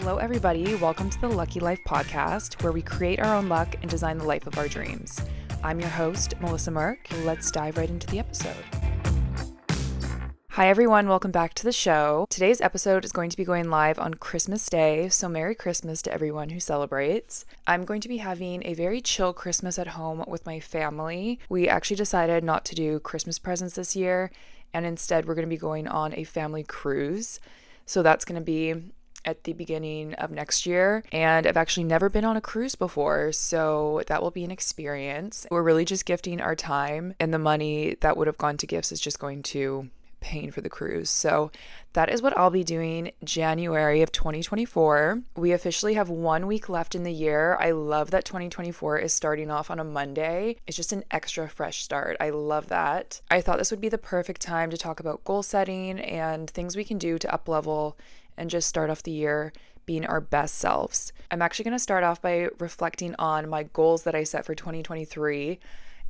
Hello, everybody. Welcome to the Lucky Life podcast, where we create our own luck and design the life of our dreams. I'm your host, Melissa Merk. Let's dive right into the episode. Hi, everyone. Welcome back to the show. Today's episode is going to be going live on Christmas Day, so Merry Christmas to everyone who celebrates. I'm going to be having a very chill Christmas at home with my family. We actually decided not to do Christmas presents this year, and instead we're going to be going on a family cruise. So that's going to be at the beginning of next year, and I've actually never been on a cruise before, so that will be an experience. We're really just gifting our time, and the money that would have gone to gifts is just going to paying for the cruise. So that is what I'll be doing January of 2024. We officially have 1 week left in the year. I love that 2024 is starting off on a Monday. It's just an extra fresh start. I love that. I thought this would be the perfect time to talk about goal setting and things we can do to uplevel and just start off the year being our best selves. I'm actually going to start off by reflecting on my goals that I set for 2023.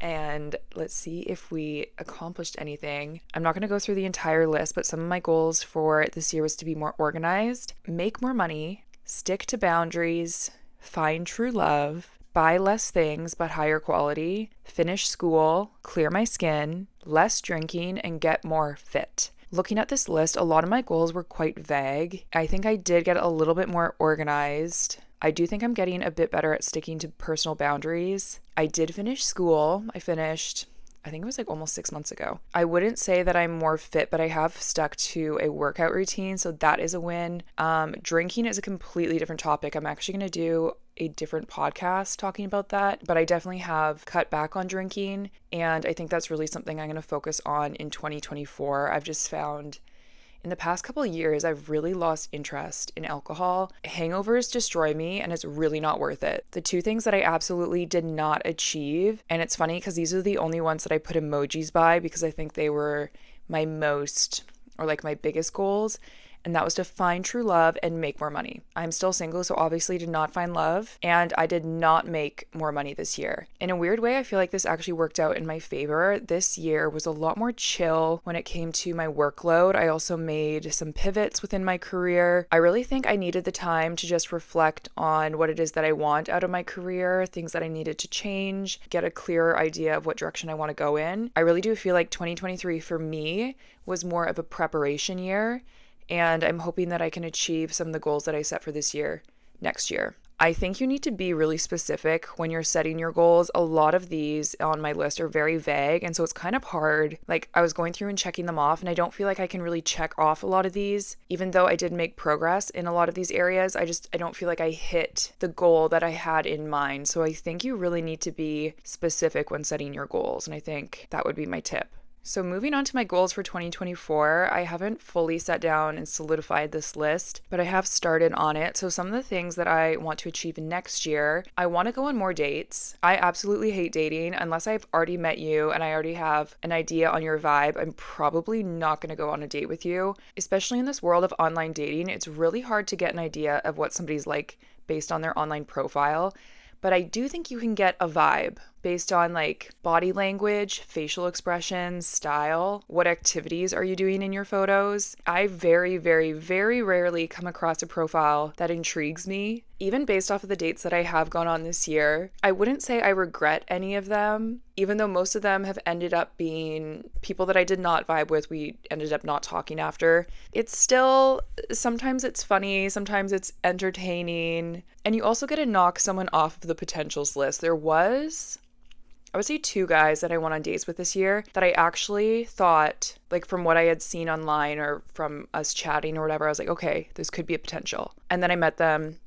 And let's see if we accomplished anything. I'm not going to go through the entire list, but some of my goals for this year was to be more organized, make more money, stick to boundaries, find true love, buy less things but higher quality, finish school, clear my skin, less drinking, and get more fit. Looking at this list, a lot of my goals were quite vague. I think I did get a little bit more organized. I do think I'm getting a bit better at sticking to personal boundaries. I did finish school. I think it was like almost 6 months ago. I wouldn't say that I'm more fit, but I have stuck to a workout routine, so that is a win. Drinking is a completely different topic. I'm actually going to do a different podcast talking about that, but I definitely have cut back on drinking, and I think that's really something I'm going to focus on in 2024. I've just found in the past couple of years, I've really lost interest in alcohol. Hangovers destroy me, and it's really not worth it. The two things that I absolutely did not achieve, and it's funny because these are the only ones that I put emojis by because I think they were my biggest goals, and that was to find true love and make more money. I'm still single, so obviously did not find love, and I did not make more money this year. In a weird way, I feel like this actually worked out in my favor. This year was a lot more chill when it came to my workload. I also made some pivots within my career. I really think I needed the time to just reflect on what it is that I want out of my career, things that I needed to change, get a clearer idea of what direction I want to go in. I really do feel like 2023 for me was more of a preparation year, and I'm hoping that I can achieve some of the goals that I set for this year, next year. I think you need to be really specific when you're setting your goals. A lot of these on my list are very vague, and so it's kind of hard. Like, I was going through and checking them off, and I don't feel like I can really check off a lot of these. Even though I did make progress in a lot of these areas, I don't feel like I hit the goal that I had in mind. So I think you really need to be specific when setting your goals, and I think that would be my tip. So moving on to my goals for 2024, I haven't fully sat down and solidified this list, but I have started on it. So some of the things that I want to achieve next year, I want to go on more dates. I absolutely hate dating. Unless I've already met you and I already have an idea on your vibe, I'm probably not going to go on a date with you. Especially in this world of online dating, it's really hard to get an idea of what somebody's like based on their online profile. But I do think you can get a vibe based on like body language, facial expressions, style. What activities are you doing in your photos? I very, very, very rarely come across a profile that intrigues me. Even based off of the dates that I have gone on this year, I wouldn't say I regret any of them, even though most of them have ended up being people that I did not vibe with. We ended up not talking after. It's still, sometimes it's funny, sometimes it's entertaining, and you also get to knock someone off of the potentials list. There was, I would say, 2 guys that I went on dates with this year that I actually thought, like from what I had seen online or from us chatting or whatever, I was like, okay, this could be a potential. And then I met them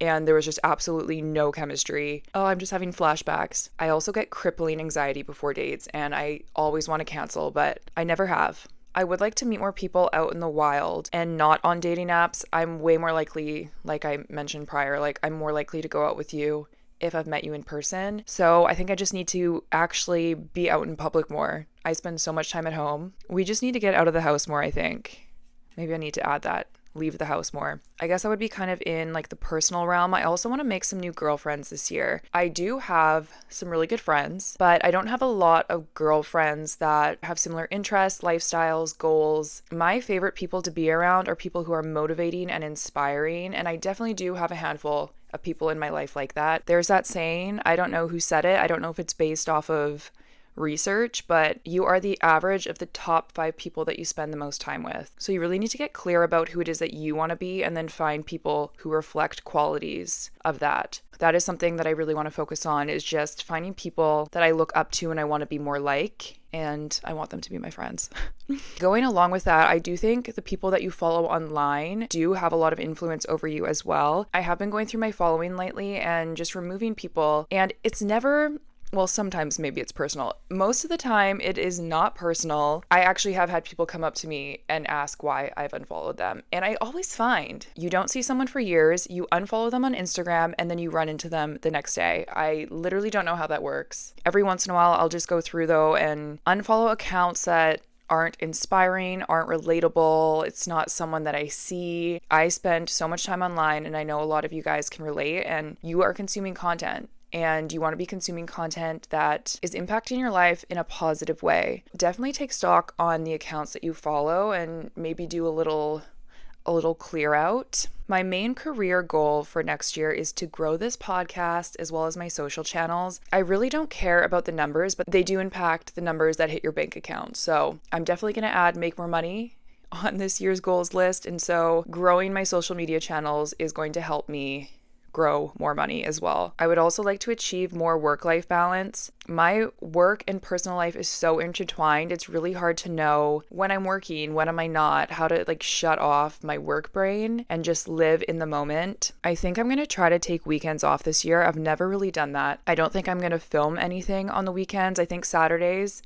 and there was just absolutely no chemistry. Oh, I'm just having flashbacks. I also get crippling anxiety before dates, and I always want to cancel, but I never have. I would like to meet more people out in the wild and not on dating apps. I'm way more likely, like I mentioned prior, like I'm more likely to go out with you if I've met you in person. So I think I just need to actually be out in public more. I spend so much time at home. We just need to get out of the house more, I think. Maybe I need to add that leave the house more. I guess I would be kind of in like the personal realm. I also want to make some new girlfriends this year. I do have some really good friends, but I don't have a lot of girlfriends that have similar interests, lifestyles, goals. My favorite people to be around are people who are motivating and inspiring, and I definitely do have a handful of people in my life like that. There's that saying, I don't know who said it. I don't know if it's based off of research, but you are the average of the top 5 people that you spend the most time with. So you really need to get clear about who it is that you want to be and then find people who reflect qualities of that. That is something that I really want to focus on, is just finding people that I look up to and I want to be more like, and I want them to be my friends. Going along with that, I do think the people that you follow online do have a lot of influence over you as well. I have been going through my following lately and just removing people, and it's never... Well, sometimes maybe it's personal. Most of the time, it is not personal. I actually have had people come up to me and ask why I've unfollowed them. And I always find you don't see someone for years, you unfollow them on Instagram, and then you run into them the next day. I literally don't know how that works. Every once in a while, I'll just go through though and unfollow accounts that aren't inspiring, aren't relatable. It's not someone that I see. I spend so much time online, and I know a lot of you guys can relate, and you are consuming content. And you want to be consuming content that is impacting your life in a positive way. Definitely take stock on the accounts that you follow and maybe do a little clear out. My main career goal for next year is to grow this podcast as well as my social channels. I really don't care about the numbers, but they do impact the numbers that hit your bank account. So I'm definitely going to make more money on this year's goals list. And so growing my social media channels is going to help me grow more money as well. I would also like to achieve more work-life balance. My work and personal life is so intertwined. It's really hard to know when I'm working, when am I not, how to shut off my work brain and just live in the moment. I think I'm going to try to take weekends off this year. I've never really done that. I don't think I'm going to film anything on the weekends. I think Saturdays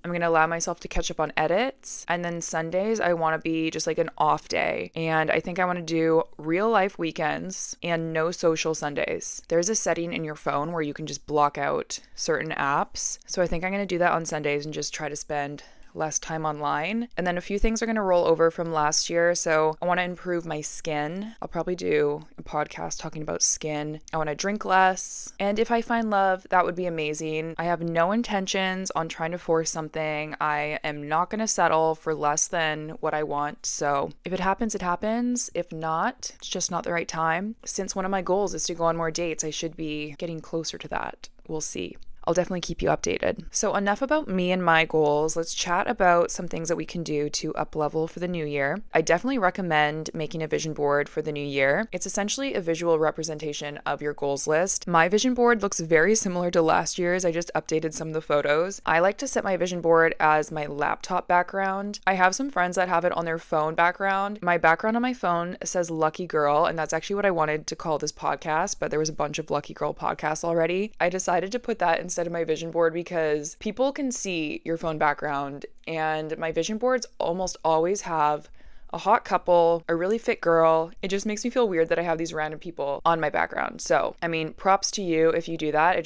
I'm going to allow myself to catch up on edits. And then Sundays, I want to be just an off day. And I think I want to do real life weekends and no social Sundays. There's a setting in your phone where you can just block out certain apps. So I think I'm going to do that on Sundays and just try to spend less time online. And then a few things are going to roll over from last year. So I want to improve my skin. I'll probably do a podcast talking about skin. I want to drink less. And if I find love, that would be amazing. I have no intentions on trying to force something. I am not going to settle for less than what I want. So if it happens, it happens. If not, it's just not the right time. Since one of my goals is to go on more dates, I should be getting closer to that. We'll see. I'll definitely keep you updated. So enough about me and my goals. Let's chat about some things that we can do to up-level for the new year. I definitely recommend making a vision board for the new year. It's essentially a visual representation of your goals list. My vision board looks very similar to last year's. I just updated some of the photos. I like to set my vision board as my laptop background. I have some friends that have it on their phone background. My background on my phone says Lucky Girl, and that's actually what I wanted to call this podcast, but there was a bunch of Lucky Girl podcasts already. I decided to put that instead of my vision board because people can see your phone background, and my vision boards almost always have a hot couple, a really fit girl. It just makes me feel weird that I have these random people on my background. So, I mean, props to you if you do that.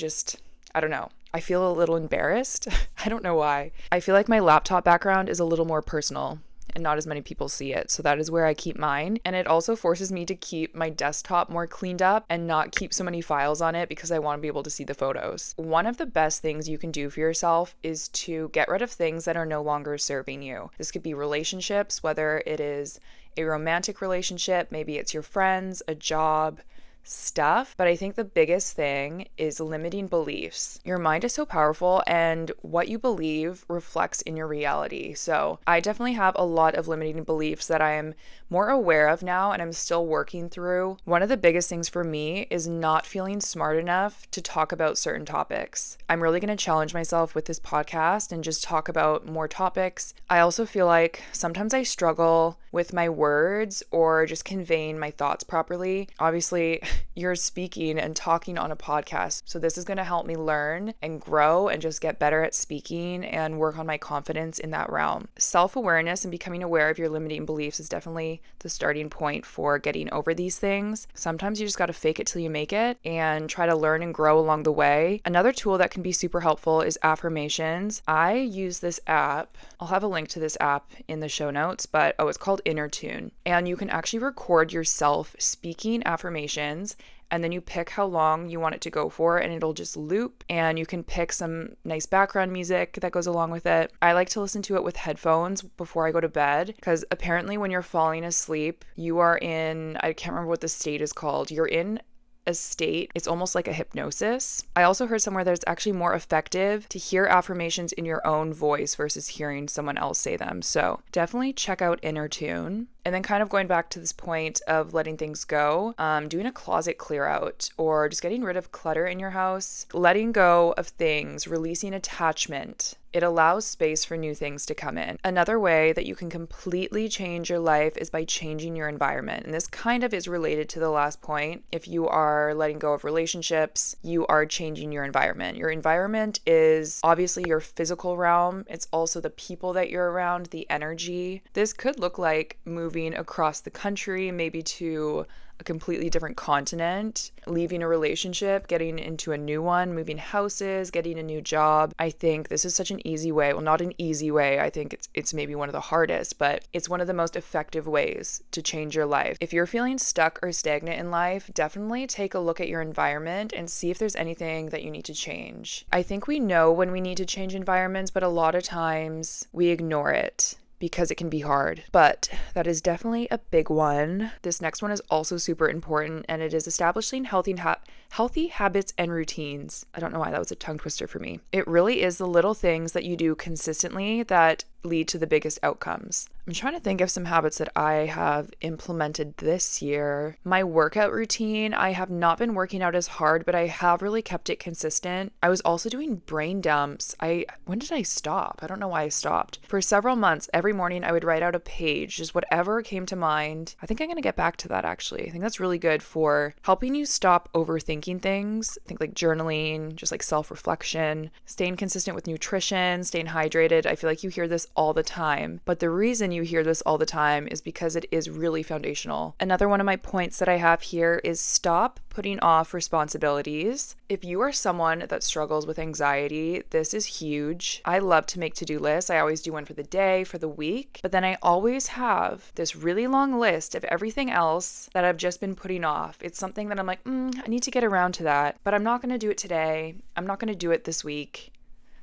I don't know. I feel a little embarrassed. I don't know why. I feel like my laptop background is a little more personal and not as many people see it. So that is where I keep mine. And it also forces me to keep my desktop more cleaned up and not keep so many files on it because I want to be able to see the photos. One of the best things you can do for yourself is to get rid of things that are no longer serving you. This could be relationships, whether it is a romantic relationship, maybe it's your friends, a job, stuff. But I think the biggest thing is limiting beliefs. Your mind is so powerful, and what you believe reflects in your reality. So I definitely have a lot of limiting beliefs that I am more aware of now and I'm still working through. One of the biggest things for me is not feeling smart enough to talk about certain topics. I'm really going to challenge myself with this podcast and just talk about more topics. I also feel like sometimes I struggle with my words or just conveying my thoughts properly. Obviously, you're speaking and talking on a podcast. So this is going to help me learn and grow and just get better at speaking and work on my confidence in that realm. Self-awareness and becoming aware of your limiting beliefs is definitely the starting point for getting over these things. Sometimes you just got to fake it till you make it and try to learn and grow along the way. Another tool that can be super helpful is affirmations. I use this app. I'll have a link to this app in the show notes, but it's called Innertune. And you can actually record yourself speaking affirmations, and then you pick how long you want it to go for, and it'll just loop, and you can pick some nice background music that goes along with it. I like to listen to it with headphones before I go to bed, because apparently when you're falling asleep, you are in, I can't remember what the state is called, you're in a state, it's almost like a hypnosis. I also heard somewhere that it's actually more effective to hear affirmations in your own voice versus hearing someone else say them. So definitely check out Innertune. And then kind of going back to this point of letting things go, doing a closet clear out or just getting rid of clutter in your house, letting go of things, releasing attachment. It allows space for new things to come in. Another way that you can completely change your life is by changing your environment. And this kind of is related to the last point. If you are letting go of relationships, you are changing your environment. Your environment is obviously your physical realm. It's also the people that you're around, the energy. This could look like moving across the country, maybe to a completely different continent, leaving a relationship, getting into a new one, moving houses, getting a new job. I think this is such an easy way. Well, not an easy way. I think it's maybe one of the hardest, but it's one of the most effective ways to change your life. If you're feeling stuck or stagnant in life, definitely take a look at your environment and see if there's anything that you need to change. I think we know when we need to change environments, but a lot of times we ignore it because it can be hard. But that is definitely a big one. This next one is also super important, and it is establishing healthy habits and routines. I don't know why that was a tongue twister for me. It really is the little things that you do consistently that lead to the biggest outcomes. I'm trying to think of some habits that I have implemented this year. My workout routine, I have not been working out as hard, but I have really kept it consistent. I was also doing brain dumps. When did I stop? I don't know why I stopped. For several months, every morning I would write out a page, just whatever came to mind. I think I'm going to get back to that actually. I think that's really good for helping you stop overthinking things. I think like journaling, just like self-reflection, staying consistent with nutrition, staying hydrated. I feel like you hear this all the time, but the reason you hear this all the time is because it is really foundational. Another one of my points that I have here is stop putting off responsibilities. If you are someone that struggles with anxiety, this is huge. I love to make to-do lists. I always do one for the day, for the week, but then I always have this really long list of everything else that I've just been putting off. It's something that I'm like, I need to get around to that, but I'm not going to do it today. I'm not going to do it this week.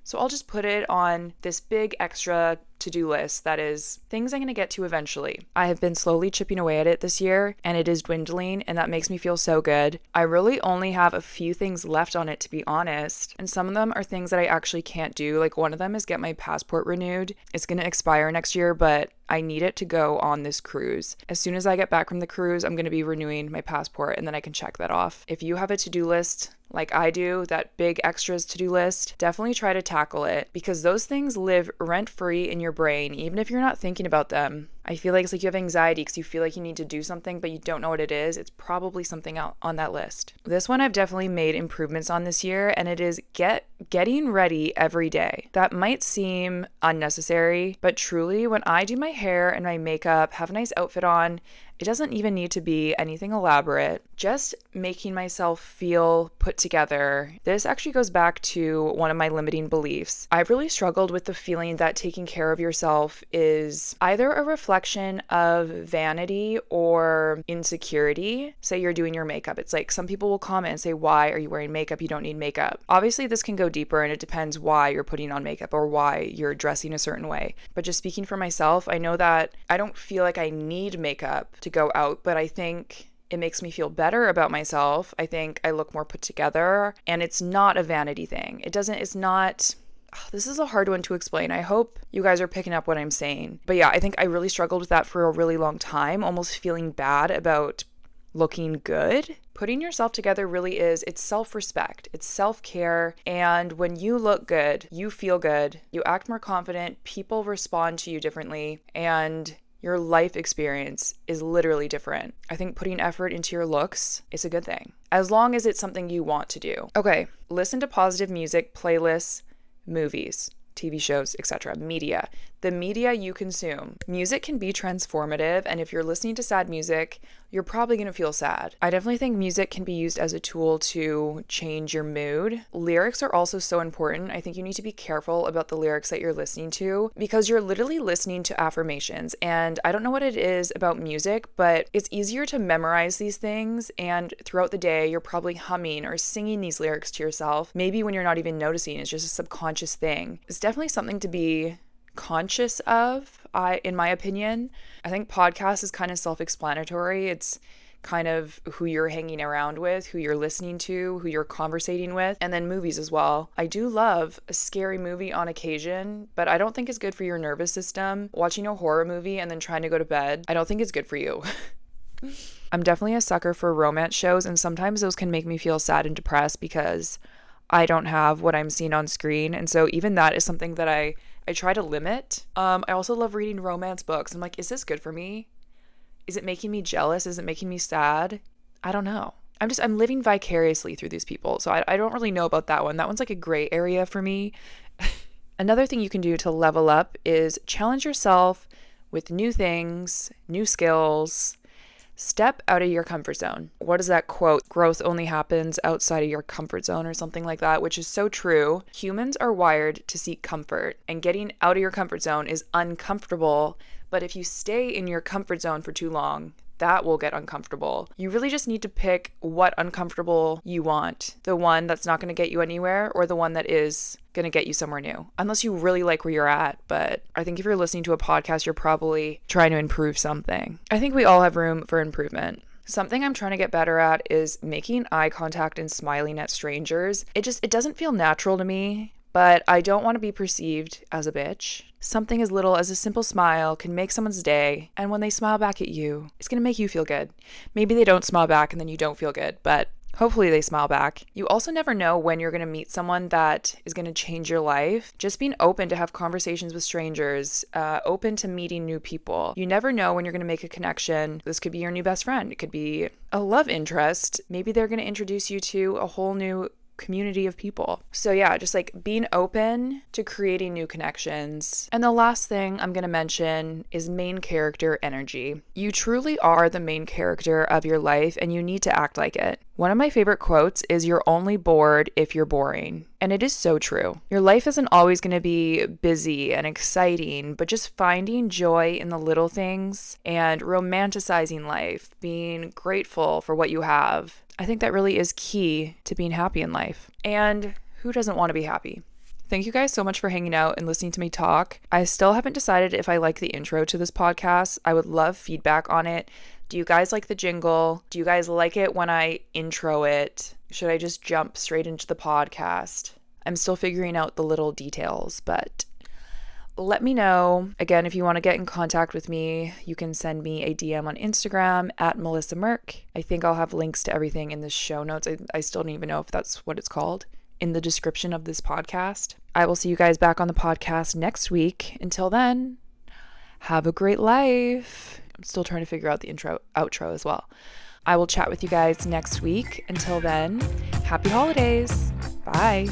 So I'll just put it on this big extra to-do list that is things I'm going to get to eventually. I have been slowly chipping away at it this year, and it is dwindling, and that makes me feel so good. I really only have a few things left on it, to be honest, and some of them are things that I actually can't do. Like one of them is get my passport renewed. It's going to expire next year, but I need it to go on this cruise. As soon as I get back from the cruise, I'm going to be renewing my passport, and then I can check that off. If you have a to-do list like I do, that big extras to-do list, definitely try to tackle it, because those things live rent-free in your brain, even if you're not thinking about them. I feel like it's like you have anxiety because you feel like you need to do something, but you don't know what it is. It's probably something out on that list. This one I've definitely made improvements on this year, and it is getting ready every day. That might seem unnecessary, but truly when I do my hair and my makeup, have a nice outfit on, it doesn't even need to be anything elaborate. Just making myself feel put together. This actually goes back to one of my limiting beliefs. I've really struggled with the feeling that taking care of yourself is either a reflection of vanity or insecurity. Say you're doing your makeup. It's like some people will comment and say, why are you wearing makeup? You don't need makeup. Obviously, this can go deeper, and it depends why you're putting on makeup or why you're dressing a certain way. But just speaking for myself, I know that I don't feel like I need makeup to go out, but I think it makes me feel better about myself. I think I look more put together, and it's not a vanity thing. This is a hard one to explain. I hope you guys are picking up what I'm saying. But yeah, I think I really struggled with that for a really long time, almost feeling bad about looking good. Putting yourself together really is, it's self-respect, it's self-care, and when you look good, you feel good, you act more confident, people respond to you differently, and Your life experience is literally different. I think putting effort into your looks is a good thing, as long as it's something you want to do. Okay, listen to positive music, playlists, movies, TV shows, etc. Media. The media you consume. Music can be transformative, and if you're listening to sad music, you're probably going to feel sad. I definitely think music can be used as a tool to change your mood. Lyrics are also so important. I think you need to be careful about the lyrics that you're listening to because you're literally listening to affirmations. And I don't know what it is about music, but it's easier to memorize these things. And throughout the day, you're probably humming or singing these lyrics to yourself. Maybe when you're not even noticing, it's just a subconscious thing. It's definitely something to be conscious of, in my opinion. I think podcast is kind of self-explanatory. It's kind of who you're hanging around with, who you're listening to, who you're conversating with, and then movies as well. I do love a scary movie on occasion, but I don't think it's good for your nervous system. Watching a horror movie and then trying to go to bed, I don't think it's good for you. I'm definitely a sucker for romance shows, and sometimes those can make me feel sad and depressed because I don't have what I'm seeing on screen. And so even that is something that I try to limit. I also love reading romance books. I'm like, is this good for me? Is it making me jealous? Is it making me sad? I don't know. I'm living vicariously through these people. So I don't really know about that one. That one's like a gray area for me. Another thing you can do to level up is challenge yourself with new things, new skills. Step out of your comfort zone. What is that quote? Growth only happens outside of your comfort zone or something like that, which is so true. Humans are wired to seek comfort, and getting out of your comfort zone is uncomfortable. But if you stay in your comfort zone for too long, that will get uncomfortable. You really just need to pick what uncomfortable you want. The one that's not going to get you anywhere or the one that is going to get you somewhere new. Unless you really like where you're at. But I think if you're listening to a podcast, you're probably trying to improve something. I think we all have room for improvement. Something I'm trying to get better at is making eye contact and smiling at strangers. It doesn't feel natural to me. But I don't want to be perceived as a bitch. Something as little as a simple smile can make someone's day, and when they smile back at you, it's going to make you feel good. Maybe they don't smile back and then you don't feel good, but hopefully they smile back. You also never know when you're going to meet someone that is going to change your life. Just being open to have conversations with strangers, open to meeting new people. You never know when you're going to make a connection. This could be your new best friend. It could be a love interest. Maybe they're going to introduce you to a whole new community of people. So yeah, just like being open to creating new connections. And the last thing I'm going to mention is main character energy. You truly are the main character of your life and you need to act like it. One of my favorite quotes is, "You're only bored if you're boring." And it is so true. Your life isn't always going to be busy and exciting, but just finding joy in the little things and romanticizing life, being grateful for what you have. I think that really is key to being happy in life. And who doesn't want to be happy? Thank you guys so much for hanging out and listening to me talk. I still haven't decided if I like the intro to this podcast. I would love feedback on it. Do you guys like the jingle? Do you guys like it when I intro it? Should I just jump straight into the podcast? I'm still figuring out the little details, but let me know. Again, if you want to get in contact with me, you can send me a DM on Instagram at Melissa Merk. I think I'll have links to everything in the show notes. I still don't even know if that's what it's called, in the description of this podcast. I will see you guys back on the podcast next week. Until then, have a great life. I'm still trying to figure out the outro as well. I will chat with you guys next week. Until then, happy holidays. Bye.